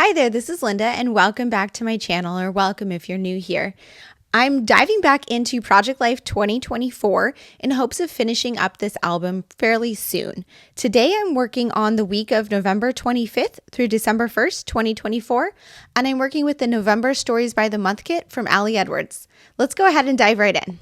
Hi there, this is Linda, and welcome back to my channel, or welcome if you're new here. I'm diving back into Project Life 2024 in hopes of finishing up this album fairly soon. Today I'm working on the week of November 25th through December 1st, 2024, and I'm working with the November Stories by the Month Kit from Ali Edwards. Let's go ahead and dive right in.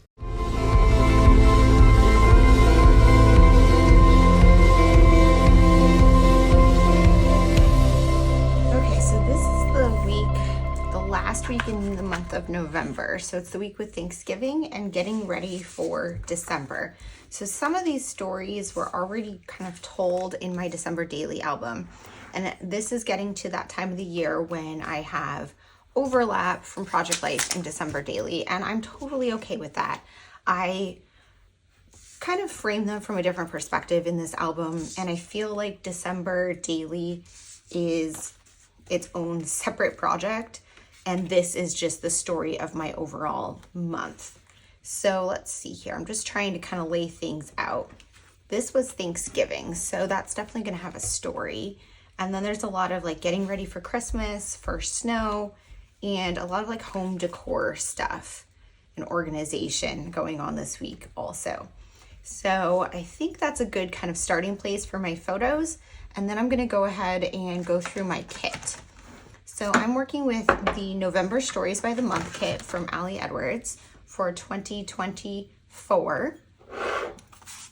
Last week in the month of November, so it's the week with Thanksgiving and getting ready for December. So some of these stories were already kind of told in my December daily album, and this is getting to that time of the year when I have overlap from Project Life and December daily, and I'm totally okay with that. I kind of frame them from a different perspective in this album, and I feel like December daily is its own separate project. And this is just the story of my overall month. So let's see here. I'm just trying to kind of lay things out. This was Thanksgiving, so that's definitely going to have a story. And then there's a lot of like getting ready for Christmas, for snow, and a lot of like home decor stuff and organization going on this week also. So I think that's a good kind of starting place for my photos. And then I'm going to go ahead and go through my kit. So I'm working with the November Stories by the Month Kit from Ali Edwards for 2024.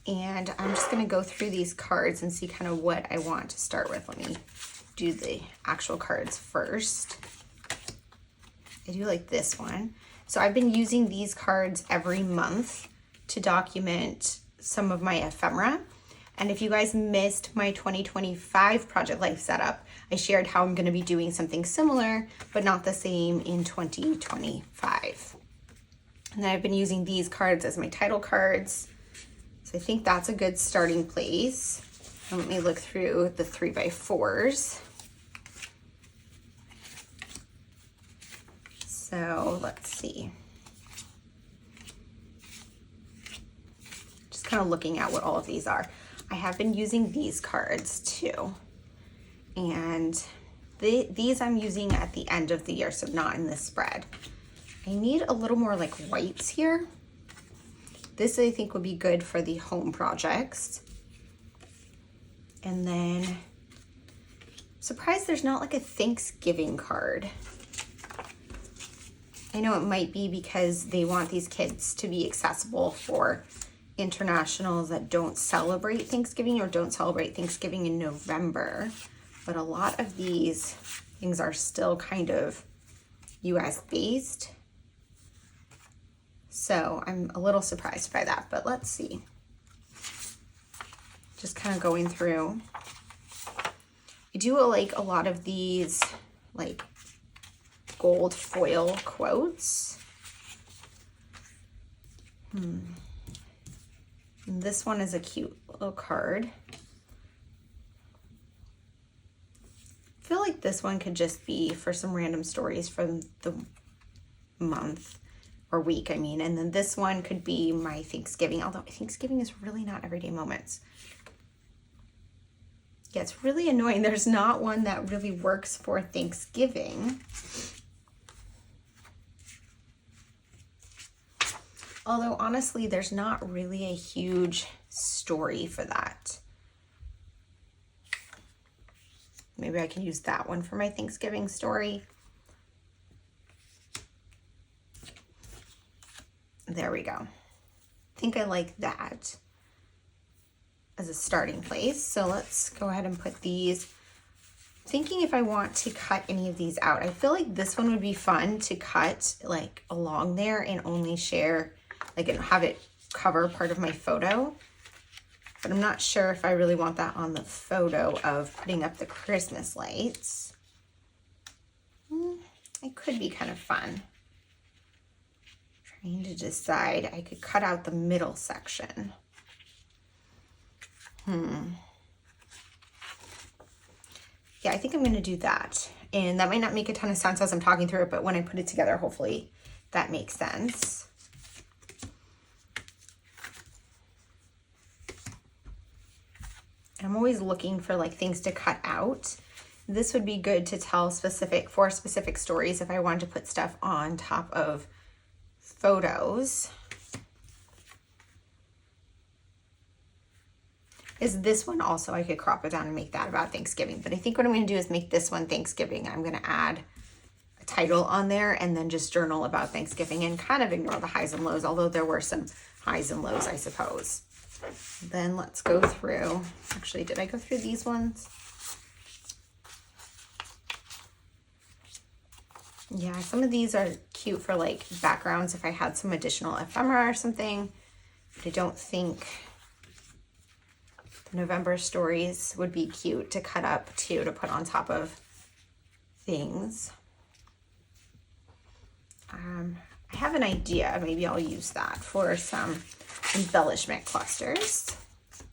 And I'm just gonna go through these cards and see kind of what I want to start with. Let me do the actual cards first. I do like this one. So I've been using these cards every month to document some of my ephemera. And if you guys missed my 2025 Project Life setup, I shared how I'm going to be doing something similar, but not the same in 2025. And then I've been using these cards as my title cards. So I think that's a good starting place. And let me look through the 3x4s. So let's see. Just kind of looking at what all of these are. I have been using these cards too. And these I'm using at the end of the year, so not in this spread. I need a little more like whites here. This I think would be good for the home projects. And then, I'm surprised there's not like a Thanksgiving card. I know it might be because they want these kids to be accessible for internationals that don't celebrate Thanksgiving or don't celebrate Thanksgiving in November. But a lot of these things are still kind of US based. So I'm a little surprised by that, but let's see. Just kind of going through. I do like a lot of these like gold foil quotes. And this one is a cute little card. I feel like this one could just be for some random stories from the month or week, I mean. And then this one could be my Thanksgiving, although Thanksgiving is really not everyday moments. Yeah, it's really annoying. There's not one that really works for Thanksgiving. Although honestly, there's not really a huge story for that. Maybe I can use that one for my Thanksgiving story. There we go. I think I like that as a starting place. So let's go ahead and put these. Thinking if I want to cut any of these out. I feel like this one would be fun to cut like along there and only share, like and have it cover part of my photo. But I'm not sure if I really want that on the photo of putting up the Christmas lights. It could be kind of fun. Trying to decide. I could cut out the middle section. Yeah, I think I'm going to do that. And that might not make a ton of sense as I'm talking through it, but when I put it together, hopefully that makes sense. I'm always looking for like things to cut out This would be good to tell for specific stories if I wanted to put stuff on top of photos. Is this one also, I could crop it down and make that about Thanksgiving, but I think what I'm going to do is make this one Thanksgiving. I'm going to add a title on there and then just journal about Thanksgiving and kind of ignore the highs and lows, although there were some highs and lows, I suppose. Then let's go through, actually, did I go through these ones? Yeah, some of these are cute for like backgrounds if I had some additional ephemera or something. But I don't think the November stories would be cute to cut up too, to put on top of things. I have an idea, maybe I'll use that for some embellishment clusters.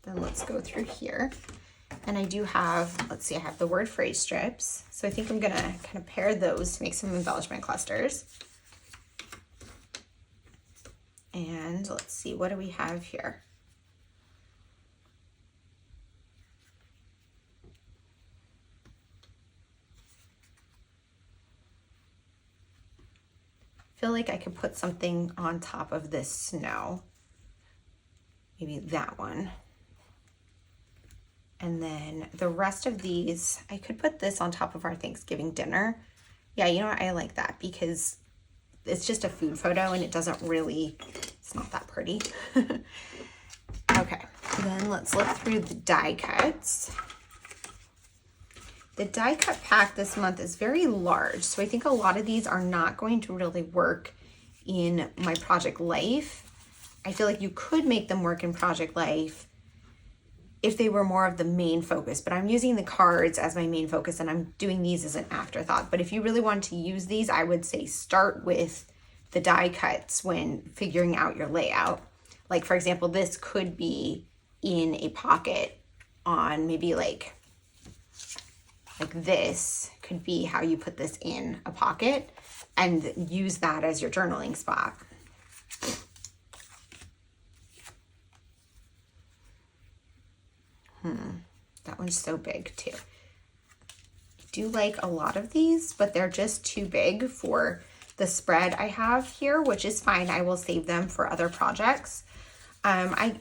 Then let's go through here. And I do have, let's see, I have the word phrase strips. So I think I'm gonna kind of pair those to make some embellishment clusters. And let's see, what do we have here? I feel like I could put something on top of this snow. Maybe that one. And then the rest of these, I could put this on top of our Thanksgiving dinner. Yeah, you know what? I like that because it's just a food photo and it doesn't really, it's not that pretty. Okay, then let's look through the die cuts. The die cut pack this month is very large, so I think a lot of these are not going to really work in my project life. I feel like you could make them work in project life if they were more of the main focus, but I'm using the cards as my main focus and I'm doing these as an afterthought. But if you really want to use these, I would say start with the die cuts when figuring out your layout. Like for example, this could be in a pocket on maybe like this could be how you put this in a pocket and use that as your journaling spot. That one's so big too. I do like a lot of these, but they're just too big for the spread I have here, which is fine. I will save them for other projects. I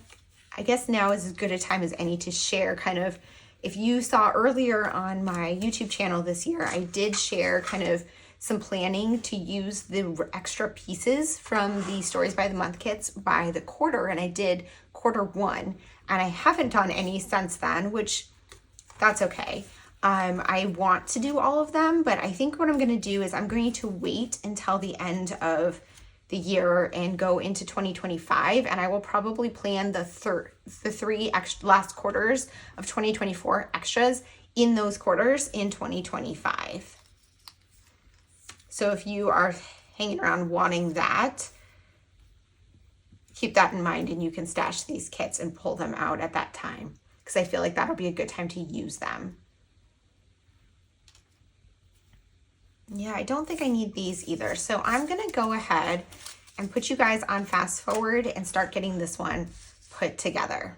guess now is as good a time as any to share kind of, if you saw earlier on my YouTube channel this year, I did share kind of some planning to use the extra pieces from the Stories by the Month kits by the quarter, and I did Q1, and I haven't done any since then, which that's okay. I want to do all of them, but I think what I'm going to do is I'm going to wait until the end of the year and go into 2025, and I will probably plan the three last quarters of 2024 extras in those quarters in 2025. So if you are hanging around wanting that, keep that in mind and you can stash these kits and pull them out at that time, because I feel like that'll be a good time to use them. Yeah, I don't think I need these either. So I'm gonna go ahead and put you guys on fast forward and start getting this one put together.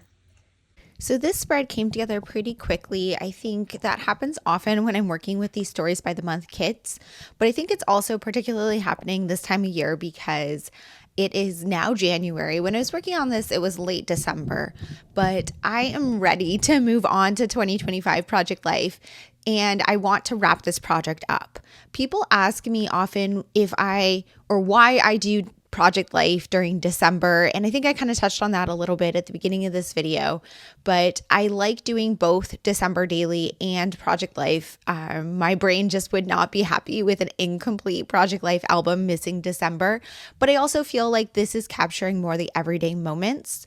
So this spread came together pretty quickly. I think that happens often when I'm working with these Stories by the Month kits, but I think it's also particularly happening this time of year because it is now January. When I was working on this, it was late December, but I am ready to move on to 2025 project life, and I want to wrap this project up. People ask me often why I do project life during December, and I think I kind of touched on that a little bit at the beginning of this video, but I like doing both December daily and project life. My brain just would not be happy with an incomplete project life album missing December, but I also feel like this is capturing more the everyday moments.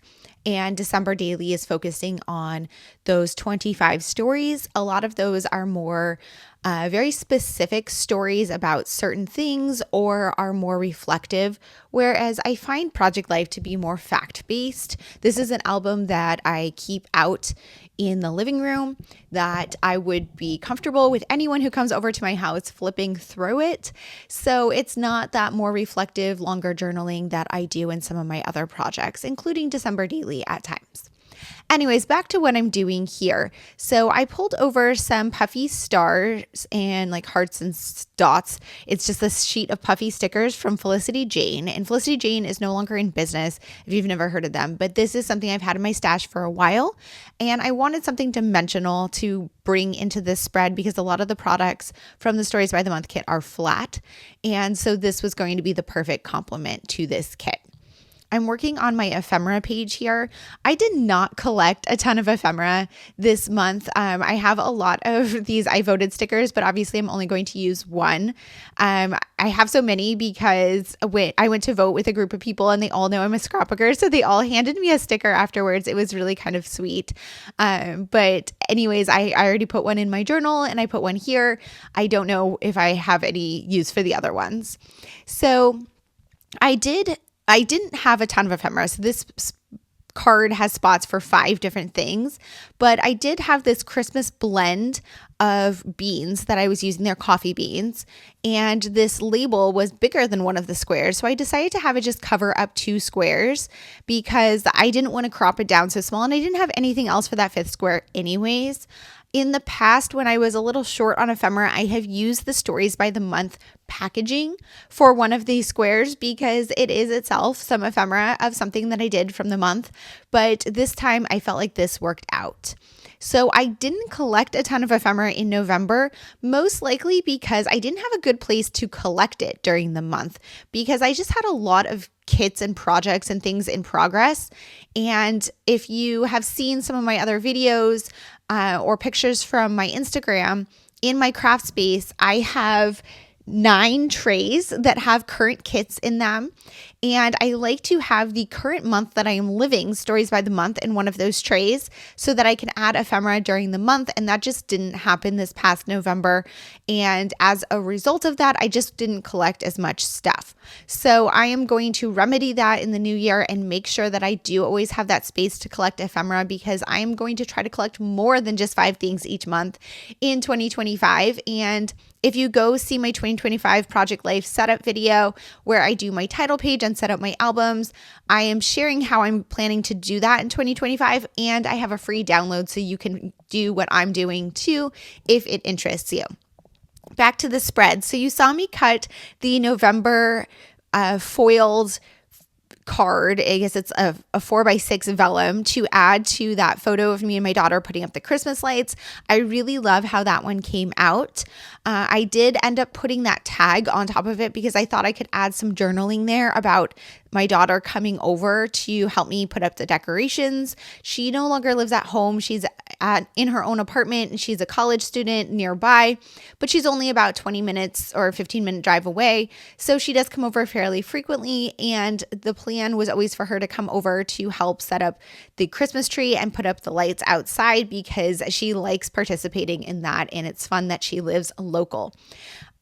And December Daily is focusing on those 25 stories. A lot of those are more very specific stories about certain things or are more reflective, whereas I find Project Life to be more fact-based. This is an album that I keep out in the living room, that I would be comfortable with anyone who comes over to my house flipping through it. So it's not that more reflective, longer journaling that I do in some of my other projects, including December Daily at times. Anyways, back to what I'm doing here. So I pulled over some puffy stars and like hearts and dots. It's just this sheet of puffy stickers from Felicity Jane. And Felicity Jane is no longer in business if you've never heard of them, but this is something I've had in my stash for a while. And I wanted something dimensional to bring into this spread because a lot of the products from the Stories by the Month kit are flat. And so this was going to be the perfect complement to this kit. I'm working on my ephemera page here. I did not collect a ton of ephemera this month. I have a lot of these I voted stickers, but obviously I'm only going to use one. I have so many because I went to vote with a group of people and they all know I'm a scrapbooker. So they all handed me a sticker afterwards. It was really kind of sweet. But anyways, I already put one in my journal and I put one here. I don't know if I have any use for the other ones. So I didn't have a ton of ephemera. So this card has spots for 5 different things, but I did have this Christmas blend of beans that I was using. They're coffee beans, and this label was bigger than one of the squares. So I decided to have it just cover up 2 squares because I didn't want to crop it down so small, and I didn't have anything else for that 5th square anyways. In the past, when I was a little short on ephemera, I have used the Stories by the Month packaging for one of these squares because it is itself some ephemera of something that I did from the month. But this time I felt like this worked out. So I didn't collect a ton of ephemera in November, most likely because I didn't have a good place to collect it during the month because I just had a lot of kits and projects and things in progress. And if you have seen some of my other videos or pictures from my Instagram, in my craft space, I have 9 trays that have current kits in them. And I like to have the current month that I am living, Stories by the Month, in one of those trays so that I can add ephemera during the month. And that just didn't happen this past November. And as a result of that, I just didn't collect as much stuff. So I am going to remedy that in the new year and make sure that I do always have that space to collect ephemera because I am going to try to collect more than just 5 things each month in 2025. And if you go see my 2025 Project Life setup video where I do my title page and set up my albums, I am sharing how I'm planning to do that in 2025, and I have a free download so you can do what I'm doing too if it interests you. Back to the spread. So you saw me cut the November foiled card. I guess it's a 4x6 vellum to add to that photo of me and my daughter putting up the Christmas lights. I really love how that one came out. I did end up putting that tag on top of it because I thought I could add some journaling there about my daughter coming over to help me put up the decorations. She no longer lives at home. She's in her own apartment and she's a college student nearby, but she's only about 20 minutes or 15-minute drive away. So she does come over fairly frequently. And the plan was always for her to come over to help set up the Christmas tree and put up the lights outside because she likes participating in that. And it's fun that she lives local.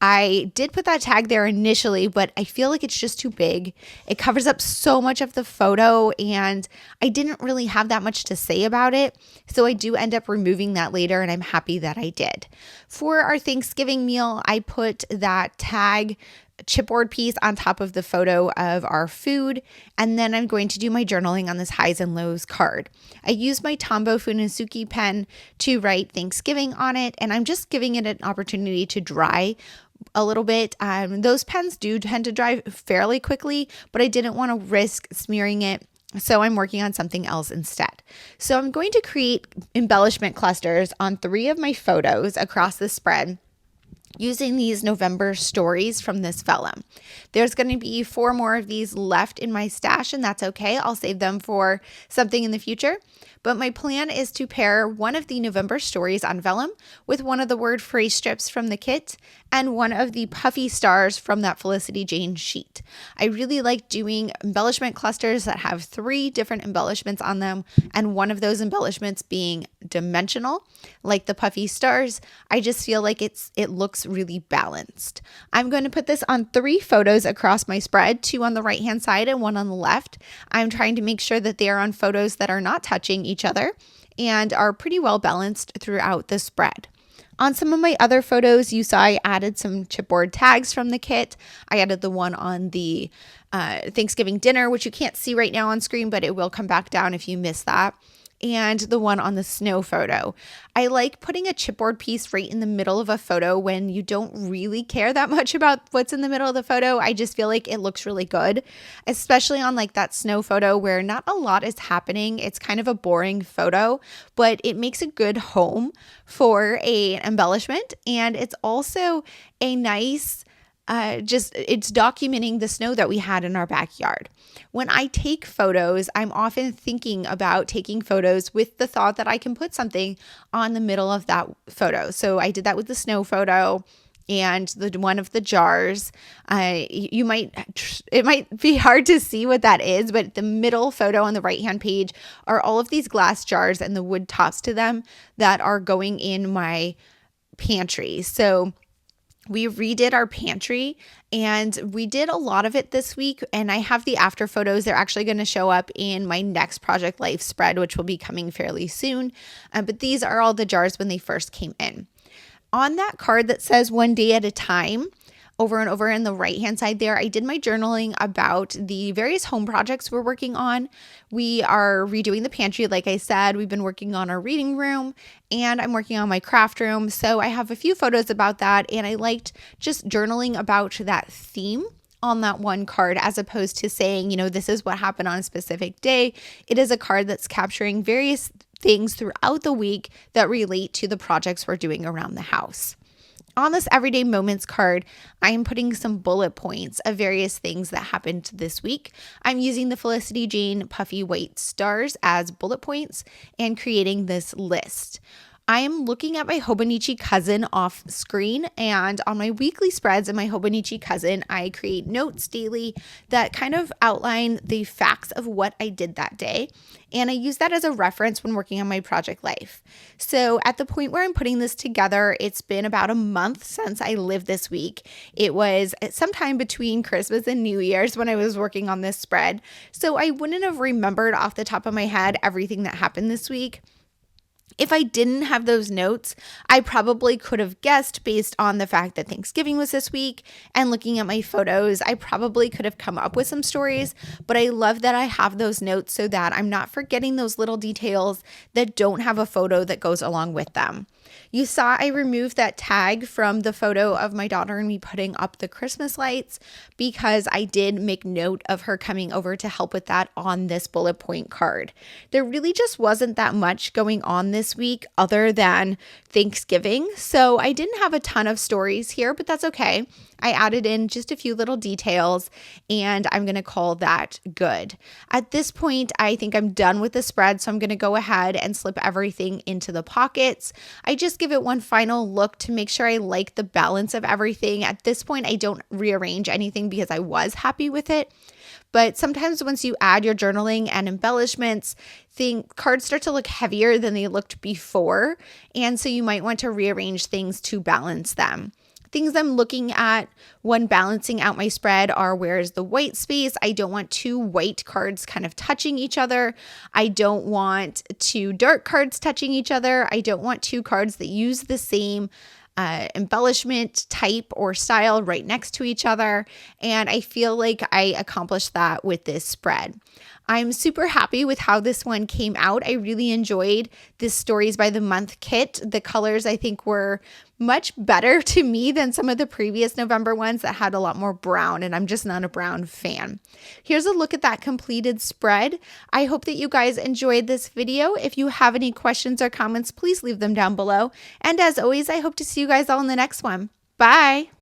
I did put that tag there initially, but I feel like it's just too big. It covers up so much of the photo and I didn't really have that much to say about it. So I do end up removing that later and I'm happy that I did. For our Thanksgiving meal, I put that tag chipboard piece on top of the photo of our food. And then I'm going to do my journaling on this highs and lows card. I use my Tombow Funisuki pen to write Thanksgiving on it. And I'm just giving it an opportunity to dry a little bit. Those pens do tend to dry fairly quickly, but I didn't want to risk smearing it. So I'm working on something else instead. So I'm going to create embellishment clusters on 3 of my photos across the spread using these November stories from this vellum. There's going to be 4 more of these left in my stash, and that's okay. I'll save them for something in the future. But my plan is to pair one of the November stories on vellum with one of the word phrase strips from the kit and one of the puffy stars from that Felicity Jane sheet. I really like doing embellishment clusters that have 3 different embellishments on them, and one of those embellishments being dimensional, like the puffy stars. I just feel like it looks really balanced. I'm going to put this on 3 photos across my spread, 2 on the right hand side and 1 on the left. I'm trying to make sure that they are on photos that are not touching each other and are pretty well balanced throughout the spread. On some of my other photos, you saw I added some chipboard tags from the kit. I added the one on the Thanksgiving dinner, which you can't see right now on screen, but it will come back down if you miss that. and the one on the snow photo. I like putting a chipboard piece right in the middle of a photo when you don't really care that much about what's in the middle of the photo. I just feel like it looks really good, especially on like that snow photo where not a lot is happening. It's kind of a boring photo, but it makes a good home for an embellishment. And it's also a nice it's documenting the snow that we had in our backyard. When I take photos, I'm often thinking about taking photos with the thought that I can put something on the middle of that photo. So I did that with the snow photo and the one of the jars. It might be hard to see what that is, but the middle photo on the right-hand page are all of these glass jars and the wood tops to them that are going in my pantry. So we redid our pantry and we did a lot of it this week, and I have the after photos. They're actually going to show up in my next Project Life spread, which will be coming fairly soon. But these are all the jars when they first came in. On that card that says one day at a time, over and over in the right-hand side there, I did my journaling about the various home projects we're working on. We are redoing the pantry, like I said. We've been working on our reading room, and I'm working on my craft room. So I have a few photos about that, and I liked just journaling about that theme on that one card, as opposed to saying, this is what happened on a specific day. It is a card that's capturing various things throughout the week that relate to the projects we're doing around the house. On this Everyday Moments card, I am putting some bullet points of various things that happened this week. I'm using the Felicity Jane Puffy White Stars as bullet points and creating this list. I am looking at my Hobonichi cousin off screen, and on my weekly spreads in my Hobonichi cousin, I create notes daily that kind of outline the facts of what I did that day. And I use that as a reference when working on my Project Life. So at the point where I'm putting this together, it's been about a month since I lived this week. It was sometime between Christmas and New Year's when I was working on this spread. So I wouldn't have remembered off the top of my head everything that happened this week. If I didn't have those notes, I probably could have guessed based on the fact that Thanksgiving was this week, and looking at my photos, I probably could have come up with some stories, but I love that I have those notes so that I'm not forgetting those little details that don't have a photo that goes along with them. You saw I removed that tag from the photo of my daughter and me putting up the Christmas lights because I did make note of her coming over to help with that on this bullet point card. There really just wasn't that much going on this week other than Thanksgiving, so I didn't have a ton of stories here, but that's okay. I added in just a few little details, and I'm going to call that good. At this point, I think I'm done with the spread, so I'm going to go ahead and slip everything into the pockets. I just give it one final look to make sure I like the balance of everything. At this point, I don't rearrange anything because I was happy with it. But sometimes once you add your journaling and embellishments, cards start to look heavier than they looked before, and so you might want to rearrange things to balance them. Things I'm looking at when balancing out my spread are, where's the white space? I don't want two white cards kind of touching each other. I don't want two dark cards touching each other. I don't want two cards that use the same embellishment type or style right next to each other. And I feel like I accomplished that with this spread. I'm super happy with how this one came out. I really enjoyed this Stories by the Month kit. The colors I think were much better to me than some of the previous November ones that had a lot more brown, and I'm just not a brown fan. Here's a look at that completed spread. I hope that you guys enjoyed this video. If you have any questions or comments, please leave them down below. And as always, I hope to see you guys all in the next one. Bye!